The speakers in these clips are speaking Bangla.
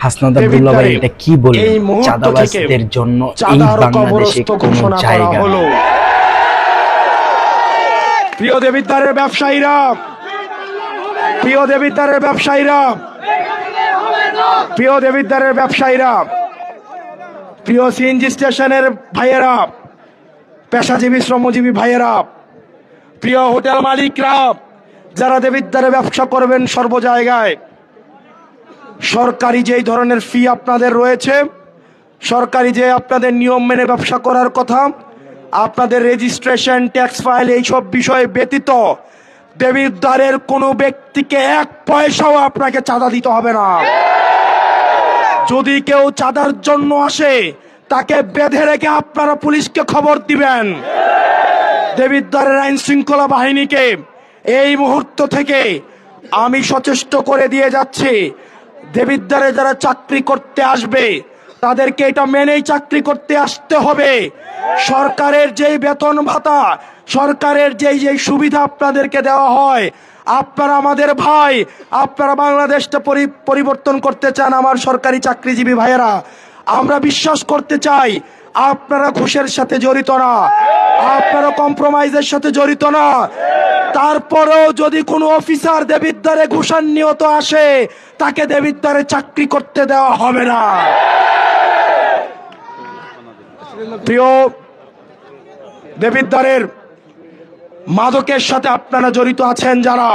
হাসনাত আব্দুল্লাহ ভাই এটা কি বলেন? চাঁদাবাজদের জন্য এই বাংলাদেশে কোনো জায়গা নেই। প্রিয় দেবিদ্বারের ব্যবসায়ীরা, প্রিয় দেবিদ্বারের ব্যবসায়ীরা, প্রিয় দেবিদ্বারের ব্যবসায়ীরা, প্রিয় সিএনজি স্টেশনের ভাইয়েরা, পেশাজীবী শ্রমজীবী ভাইয়েরা, প্রিয় হোটেল মালিকরা, যারা দেবিদ্বারে ব্যবসা করবেন সর্ব জায়গায়, সরকারি যেই ধরনের ফি আপনাদের রয়েছে, সরকারি যে আপনাদের নিয়ম মেনে ব্যবসা করার কথা, আপনাদের রেজিস্ট্রেশন, ট্যাক্স ফাইল, এইসব বিষয়ে ব্যতীত দেবিদ্বারের কোনো ব্যক্তিকে এক পয়সাও আপনাকে চাঁদা দিতে হবে না। যদি কেউ চাঁদার জন্য আসে তাকে বেঁধে রেখে আপনারা পুলিশকে খবর দিবেন। দেবিদ্বারের আইন শৃঙ্খলা বাহিনীকে এই মুহূর্ত থেকে আমি সচেষ্ট করে দিয়ে যাচ্ছি, দেবিদ্বারে যারা চাকরি করতে আসবে তাদেরকে এটা মেনেই চাকরি করতে আসতে হবে। সরকারের যেই বেতন ভাতা, সরকারের যেই যেই সুবিধা আপনাদেরকে দেওয়া হয়, আপনারা আমাদের ভাই, আপনারা বাংলাদেশটা পরিবর্তন করতে চান আমার সরকারি চাকরিজীবী ভাইয়েরা, আমরা বিশ্বাস করতে চাই আপনারা ঘুষের সাথে জড়িত না, আপনারা কম্প্রোমাইজের সাথে জড়িত না। তারপরেও যদি কোনো অফিসার দেবিদ্বারে ঘুষান্বিত আসে তাকে দেবিদ্বারে চাকরি করতে দেওয়া হবে না। প্রিয় দেবিদ্বারের মাদকের সাথে আপনারা জড়িত আছেন যারা,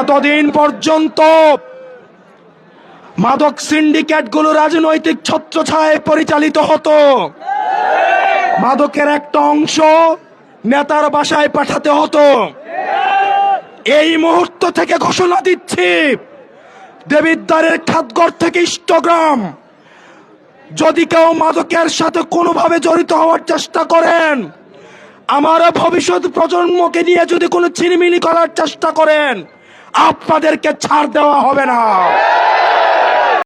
এতদিন পর্যন্ত মাদক সিন্ডিকেটগুলো রাজনৈতিক ছত্রছায়ায় পরিচালিত হতো। মাদকের একটা অংশ নেতার বাসায় পাঠাতে হতো। এই মুহূর্ত থেকে ঘোষণা দিচ্ছি, দেবিদ্বারের খাতঘর থেকে ইষ্টগ্রাম যদি কেউ মাদকের সাথে কোনোভাবে জড়িত হওয়ার চেষ্টা করেন, আমার ভবিষ্যৎ প্রজন্মকে নিয়ে যদি কোনো ছিনিমিনি করার চেষ্টা করেন, আপনাদেরকে ছাড় দেওয়া হবে না।